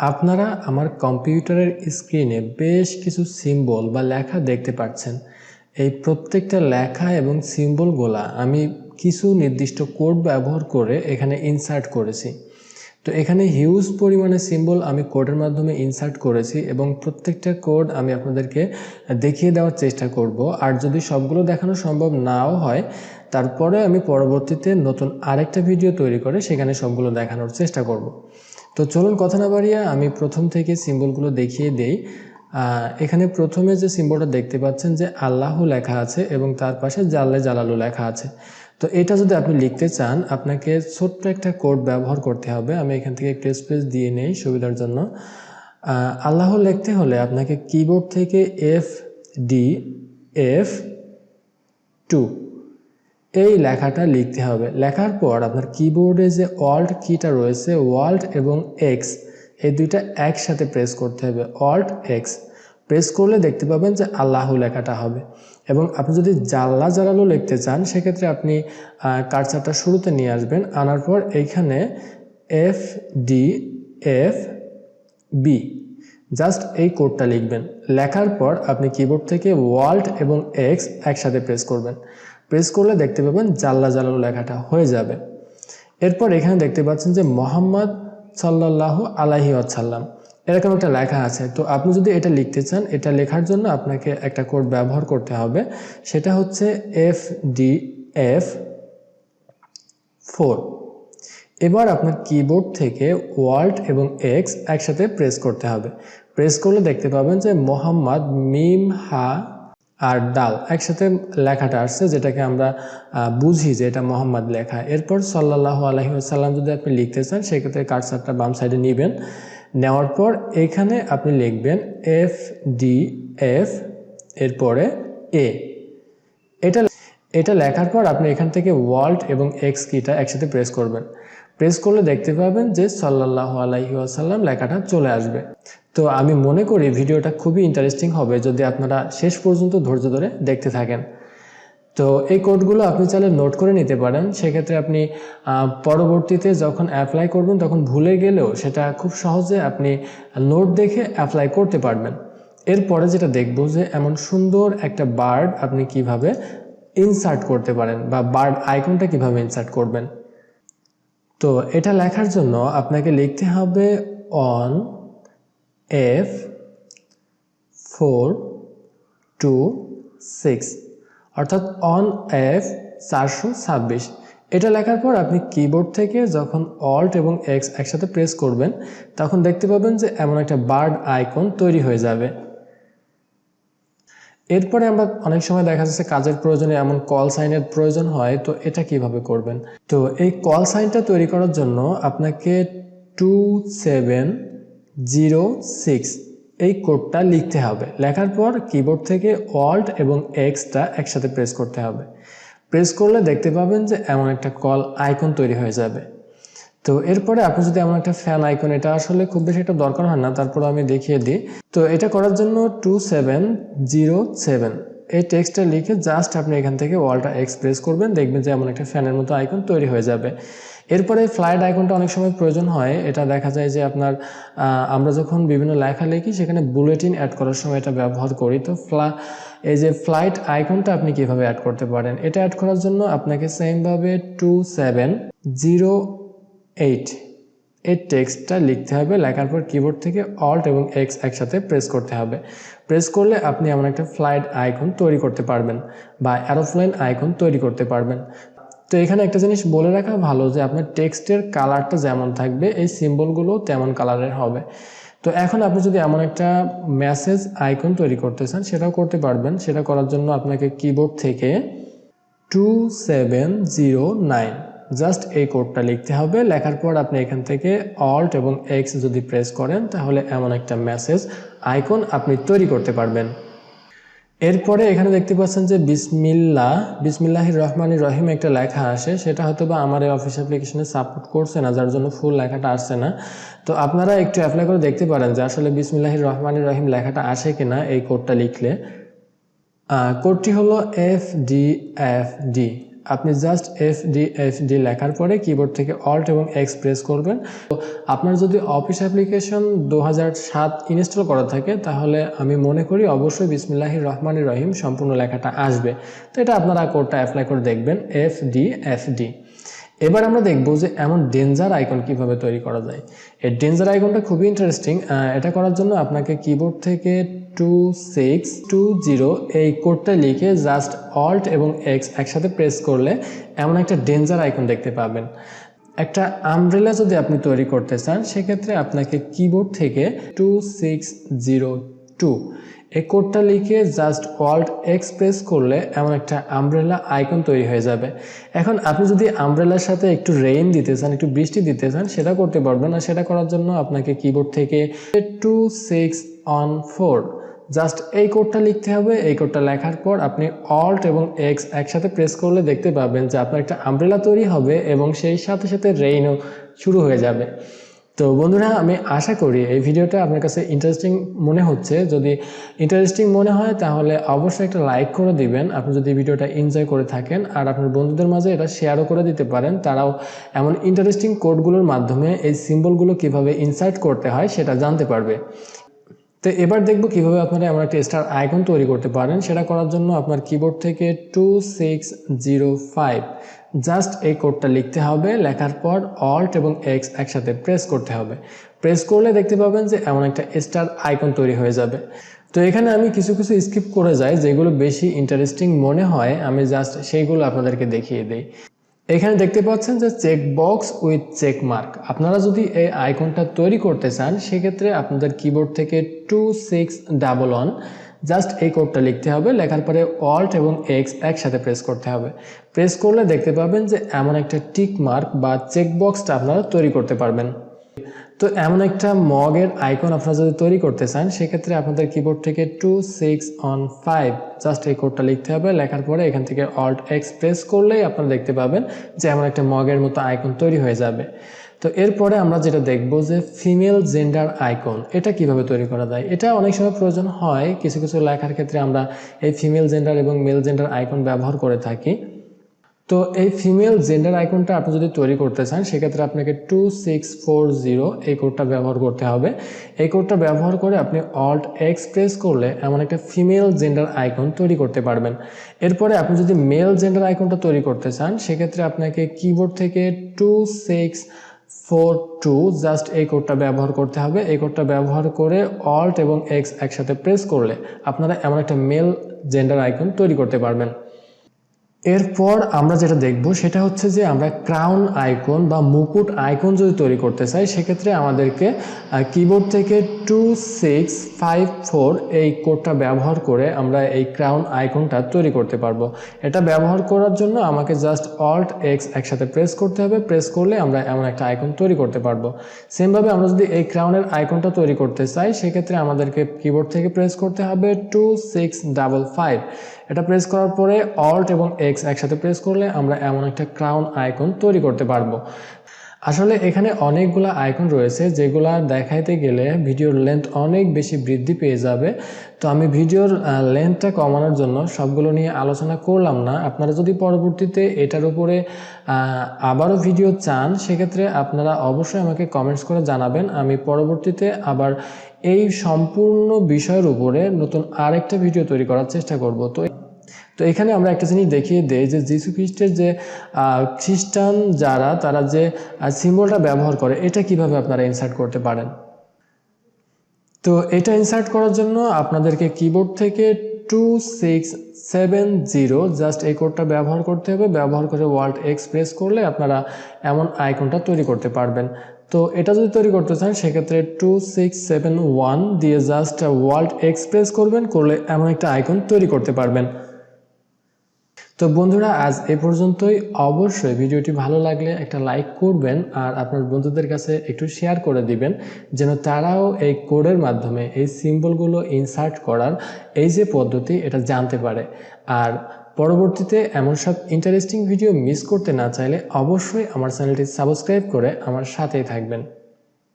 আপনারা আমার কম্পিউটারের স্ক্রিনে বেশ কিছু সিম্বল বা লেখা দেখতে পাচ্ছেন। এই প্রত্যেকটা লেখা এবং সিম্বলগুলা আমি কিছু নির্দিষ্ট কোড ব্যবহার করে এখানে ইনসার্ট করেছি। তো এখানে হিউজ পরিমাণে সিম্বল আমি কোডের মাধ্যমে ইনসার্ট করেছি এবং প্রত্যেকটা কোড আমি আপনাদেরকে দেখিয়ে দেওয়ার চেষ্টা করব। আর যদি সবগুলো দেখানো সম্ভব নাও হয়, তারপরে আমি পরবর্তীতে নতুন আরেকটা ভিডিও তৈরি করে সেখানে সবগুলো দেখানোর চেষ্টা করব। তো চলুন কথা না বাড়িয়ে আমি প্রথম থেকে সিম্বলগুলো দেখিয়ে দেই। এখানে প্রথমে যে সিম্বলটা দেখতে পাচ্ছেন যে আল্লাহ লেখা আছে এবং তার পাশে জাল্লে জালালু লেখা আছে। তো এটা যদি আপনি লিখতে চান, আপনাকে ছোট্ট একটা কোড ব্যবহার করতে হবে। আমি এখান থেকে একটু স্পেস দিয়ে নেই সুবিধার জন্য। আল্লাহ লিখতে হলে আপনাকে কিবোর্ড থেকে F2 এই লেখাটা লিখতে হবে। লেখার পর আপনার কিবোর্ডে যে অল্ট কিটা রয়েছে, অল্ট এবং এক্স, এই দুইটা একসাথে প্রেস করতে হবে। অল্ট এক্স প্রেস করলে দেখতে পাবেন যে আল্লাহ লেখাটা হবে। এবং আপনি যদি জাল্লা জালালু লিখতে চান, সেক্ষেত্রে আপনি কার্সারটা শুরুতে নিয়ে আসবেন, আনার পর এইখানে FDFB জাস্ট এই কোডটা লিখবেন। লেখার পর আপনি কিবোর্ড থেকে অল্ট এবং এক্স একসাথে প্রেস করবেন। প্রেস করলে দেখতে পাবেন জাল্লা জালালু লেখাটা হয়ে যাবে। এরপর এখানে দেখতে পাচ্ছেন যে মোহাম্মদ সাল্লাল্লাহু আলাইহি ওয়াসাল্লাম এরকম একটা লেখা আছে। তো আপনি যদি এটা লিখতে চান, এটা লেখার জন্য আপনাকে একটা কোড ব্যবহার করতে হবে। সেটা হচ্ছে FDF4। এবার আপনার কিবোর্ড থেকে অল্ট এবং এক্স একসাথে প্রেস করতে হবে। প্রেস করলে দেখতে পাবেন যে মোহাম্মদ মিম হা আর ডাল একসাথে লেখাটা আসছে, যেটাকে আমরা বুঝি যে এটা মোহাম্মদ লেখা। এরপর সাল্লাল্লাহু আলাইহি ওয়াসাল্লাম যদি আপনি লিখতে চান, সেক্ষেত্রে কার্সারটা বাম সাইডে নেবেন। নেওয়ার পর এখানে আপনি লিখবেন FDF এরপরে A। এটা লেখার পর আপনি এখান থেকে অল্ট এবং এক্স কিটা একসাথে প্রেস করবেন। প্রেস করলে দেখতে পাবেন যে সাল্লাল্লাহু আলাইহি ওয়াসাল্লাম লেখাটা চলে আসবে। তো আমি মনে করি ভিডিওটা খুবই ইন্টারেস্টিং হবে যদি আপনারা শেষ পর্যন্ত ধৈর্য ধরে দেখতে থাকেন। তো এই কোডগুলো আপনি চাইলে নোট করে নিতে পারেন। সেক্ষেত্রে আপনি পরবর্তীতে যখন অ্যাপ্লাই করবেন, তখন ভুলে গেলেও সেটা খুব সহজে আপনি নোট দেখে অ্যাপ্লাই করতে পারবেন। এরপরে যেটা দেখব যে এমন সুন্দর একটা বার্ড আপনি কিভাবে ইনসার্ট করতে পারেন বা বার্ড আইকনটা কিভাবে ইনসার্ট করবেন। তো এটা লেখার জন্য আপনাকে লিখতে হবে অন F426, অর্থাৎ অন F426। এটা লেখার পর আপনি কিবোর্ড থেকে যখন অল্ট এবং এক্স একসাথে প্রেস করবেন, তখন দেখতে পাবেন যে এমন একটা বার্ড আইকন তৈরি হয়ে যাবে। এরপরে আমরা অনেক সময় দেখা যাচ্ছে কাজের প্রয়োজনে এমন কল সাইনের প্রয়োজন হয়। তো এটা কিভাবে করবেন? তো এই কল সাইনটা তৈরি করার জন্য আপনাকে 2706 এই কোডটা লিখতে হবে। লেখার পর কিবোর্ড থেকে অল্ট এবং এক্সটা একসাথে প্রেস করতে হবে। প্রেস করলে দেখতে পাবেন যে এমন একটা কল আইকন তৈরি হয়ে যাবে। তো এরপরে আপনি যদি এমন একটা ফ্যান আইকন, এটা আসলে খুব বেশি একটা দরকার হয় না, তারপর আমি দেখিয়ে দিই। তো এটা করার জন্য 2707 এই টেক্সটটা লিখে জাস্ট আপনি এখান থেকে ওয়ালটা এক্সপ্রেস করবেন, দেখবেন যে এমন একটা ফ্যানের মতো আইকন তৈরি হয়ে যাবে। এরপরে ফ্লাইট আইকনটা অনেক সময় প্রয়োজন হয়। এটা দেখা যায় যে আপনার আমরা যখন বিভিন্ন লেখা লিখি, সেখানে বুলেটিন অ্যাড করার সময় এটা ব্যবহার করি। তো এই যে ফ্লাইট আইকনটা আপনি কিভাবে অ্যাড করতে পারেন, এটা অ্যাড করার জন্য আপনাকে সেমভাবে 2708 এই টেক্সটটা লিখতে হবে। লেখার পর কিবোর্ড থেকে অল্ট এবং এক্স একসাথে প্রেস করতে হবে। প্রেস করলে আপনি এমন একটা ফ্লাইট আইকন তৈরি করতে পারবেন বা অ্যারোপ্লেন আইকন তৈরি করতে পারবেন। তো এখানে একটা জিনিস বলে রাখা ভালো যে আপনার টেক্সটের কালারটা যেমন থাকবে, এই সিম্বলগুলো তেমন কালারের হবে। তো এখন আপনি যদি এমন একটা মেসেজ আইকন তৈরি করতে চান, সেটাও করতে পারবেন। সেটা করার জন্য আপনাকে কিবোর্ড থেকে 2709 জাস্ট এই কোডটা লিখতে হবে। লেখার পর আপনি এখান থেকে অল্ট এবং এক্স যদি প্রেস করেন, তাহলে এমন একটা মেসেজ আইকন আপনি তৈরি করতে পারবেন। এরপরে এখানে দেখতে পাচ্ছেন যে বিসমিল্লাহির রহমানির রহিম একটা লেখা আসে। সেটা হয়তো বা আমার এই অফিস অ্যাপ্লিকেশনে সাপোর্ট করছে না, যার জন্য ফুল লেখাটা আসছে না। তো আপনারা একটু অ্যাপ্লাই করে দেখতে পারেন যে আসলে বিসমিল্লাহির রহমানির রহিম লেখাটা আসে কিনা এই কোডটা লিখলে। কোডটি হলো FDFD। আপনি জাস্ট এফডি লেখার পরে কিবোর্ড থেকে অল্ট এবং এক্স প্রেস করবেন। তো আপনার যদি অফিস অ্যাপ্লিকেশন 2007 ইনস্টল করা থাকে তাহলে আমি মনে করি অবশ্যই বিসমিল্লাহির রহমানির রহিম সম্পূর্ণ লেখাটা আসবে। তো এটা আপনারা কোডটা অ্যাপ্লাই করে দেখবেন এফডি। এবার আমরা দেখব যে এমন ডেঞ্জার আইকন কিভাবে তৈরি করা যায়। এই ডেঞ্জার আইকনটা খুবই ইন্টারেস্টিং। এটা করার জন্য আপনাকে কিবোর্ড থেকে 2620 এই কোডটা লিখে জাস্ট অল্ট এবং এক্স একসাথে প্রেস করলে এমন একটা ডেঞ্জার আইকন দেখতে পাবেন। একটা আমব্রেলা যদি আপনি তৈরি করতে চান সেক্ষেত্রে আপনাকে কিবোর্ড থেকে 2602 এই কোডটা লিখে জাস্ট অল্ট এক্স প্রেস করলে এমন একটা আমব্রেলা আইকন তৈরি হয়ে যাবে। এখন আপনি যদি আমব্রেলার সাথে একটু রেইন দিতে চান, একটু বৃষ্টি দিতে চান, সেটা করতে পারবেন। আর সেটা করার জন্য আপনাকে কিবোর্ড থেকে 2614 জাস্ট এই কোডটা লিখতে হবে। এই কোডটা লেখার পর আপনি অল্ট এবং এক্স একসাথে প্রেস করলে দেখতে পাবেন যে আপনার একটা আমব্রেলা তৈরি হবে এবং সেই সাথে সাথে রেইনও শুরু হয়ে যাবে। তো বন্ধুরা, আমি আশা করি এই ভিডিওটা আপনার কাছে ইন্টারেস্টিং মনে হচ্ছে। যদি ইন্টারেস্টিং মনে হয় তাহলে অবশ্যই একটা লাইক করে দিবেন আপনি যদি ভিডিওটা এনজয় করে থাকেন। আর আপনার বন্ধুদের মাঝে এটা শেয়ারও করে দিতে পারেন, তারাও এমন ইন্টারেস্টিং কোডগুলোর মাধ্যমে এই সিম্বলগুলো কিভাবে ইনসার্ট করতে হয় সেটা জানতে পারবে। তো এবার দেখব কিভাবে আপনারা এমন একটা স্টার আইকন তৈরি করতে পারেন। সেটা করার জন্য আপনার কিবোর্ড থেকে 2605 জাস্ট এই কোডটা লিখতে হবে। লেখার পর অল্ট এবং এক্স একসাথে প্রেস করতে হবে। প্রেস করলে দেখতে পাবেন যে এমন একটা স্টার আইকন তৈরি হয়ে যাবে। তো এখানে আমি কিছু স্কিপ করে যাই, যেগুলো বেশি ইন্টারেস্টিং মনে হয় আমি জাস্ট সেইগুলো আপনাদেরকে দেখিয়ে দিই। এখানে দেখতে পাচ্ছেন যে check box with check mark. আপনারা যদি এই আইকনটা তৈরি করতে চান সেক্ষেত্রে আপনাদের কিবোর্ড থেকে 2611 জাস্ট এই কোডটা লিখতে হবে। লেখার পরে অল্ট এবং এক্স একসাথে প্রেস করতে হবে। প্রেস করলে দেখতে পাবেন যে এমন একটা টিক মার্ক বা চেক বক্সটা আপনারা তৈরি করতে পারবেন। তো এমন একটা মগের আইকন আপনারা যদি তৈরি করতে চান সেক্ষেত্রে আপনাদের কিবোর্ড থেকে 2615 জাস্ট এই কোডটা লিখতে হবে। লেখার পরে এখান থেকে অল্ট এক্স প্রেস করলেই আপনারা দেখতে পাবেন যে এমন একটা মগের মতো আইকন তৈরি হয়ে যাবে। তো এরপরে আমরা যেটা দেখব যে ফিমেল জেন্ডার আইকন, এটা কিভাবে তৈরি করা যায়। এটা অনেক সময় প্রয়োজন হয়, কিছু লেখার ক্ষেত্রে আমরা এই ফিমেল জেন্ডার এবং মেল জেন্ডার আইকন ব্যবহার করে থাকি। তো এই ফিমেল জেন্ডার আইকনটা আপনি যদি তৈরি করতে চান সেক্ষেত্রে আপনাকে 2640 এই কোডটা ব্যবহার করতে হবে। এই কোডটা ব্যবহার করে আপনি অল্ট এক্স প্রেস করলে এমন একটা ফিমেল জেন্ডার আইকন তৈরি করতে পারবেন। এরপরে আপনি যদি মেল জেন্ডার আইকনটা তৈরি করতে চান সেক্ষেত্রে আপনাকে কিবোর্ড থেকে 2642 জাস্ট এই কোডটা ব্যবহার করতে হবে। এই কোডটা ব্যবহার করে অল্ট এবং এক্স একসাথে প্রেস করলে আপনারা এমন একটা মেল জেন্ডার আইকন তৈরি করতে পারবেন। এরপর আমরা যেটা দেখব সেটা হচ্ছে যে আমরা ক্রাউন আইকন বা মুকুট আইকন যদি তৈরি করতে চাই সেক্ষেত্রে আমাদেরকে কিবোর্ড থেকে 2654 এই কোডটা ব্যবহার করে আমরা এই ক্রাউন আইকনটা তৈরি করতে পারবো। এটা ব্যবহার করার জন্য আমাকে জাস্ট অল্ট এক্স একসাথে প্রেস করতে হবে। প্রেস করলে আমরা এমন একটা আইকন তৈরি করতে পারবো। সেমভাবে আমরা যদি এই ক্রাউনের আইকনটা তৈরি করতে চাই সেক্ষেত্রে আমাদেরকে কিবোর্ড থেকে প্রেস করতে হবে 2655। এটা প্রেস করার পরে অল্ট এবং এক্স একসাথে প্রেস করলে আমরা এমন একটা ক্রাউন আইকন তৈরি করতে পারবো। আসলে এখানে অনেকগুলো আইকন রয়েছে যেগুলা দেখাইতে গেলে ভিডিওর লেন্থ অনেক বেশি বৃদ্ধি পেয়ে যাবে। তো আমি ভিডিওর লেন্থটা কমানোর জন্য সবগুলো নিয়ে আলোচনা করলাম না। আপনারা যদি পরবর্তীতে এটার উপরে আবারও ভিডিও চান সেক্ষেত্রে আপনারা অবশ্যই আমাকে কমেন্টস করে জানাবেন। আমি পরবর্তীতে আবার এই সম্পূর্ণ বিষয়ের উপরে নতুন আরেকটা ভিডিও তৈরি করার চেষ্টা করব। তো এখানে আমরা একটা জিনিস দেখিয়ে দেই যে যীশু খ্রিস্টের যে খ্রিস্টান যারা তারা যে সিম্বলটা ব্যবহার করে এটা কিভাবে আপনারা ইনসার্ট করতে পারেন। তো এটা ইনসার্ট করার জন্য আপনাদেরকে কিবোর্ড থেকে 2670 জাস্ট এই কোডটা ব্যবহার করতে হবে। ব্যবহার করে অল্ট এক্স প্রেস করলে আপনারা এমন আইকনটা তৈরি করতে পারবেন। তো এটা যদি তৈরি করতে চান সেক্ষেত্রে 2671 দিয়ে জাস্ট অল্ট এক্স প্রেস করবেন, করলে এমন একটা আইকন তৈরি করতে পারবেন। তো বন্ধুরা, আজ এ পর্যন্তই। অবশ্যই ভিডিওটি ভালো লাগলে একটা লাইক করবেন আর আপনার বন্ধুদের কাছে একটু শেয়ার করে দিবেন যেন তারাও এই কোডের মাধ্যমে এই সিম্বলগুলো ইনসার্ট করার এই যে পদ্ধতি এটা জানতে পারে। আর পরবর্তীতে এমন সব ইন্টারেস্টিং ভিডিও মিস করতে না চাইলে অবশ্যই আমার চ্যানেলটি সাবস্ক্রাইব করে আমার সাথেই থাকবেন।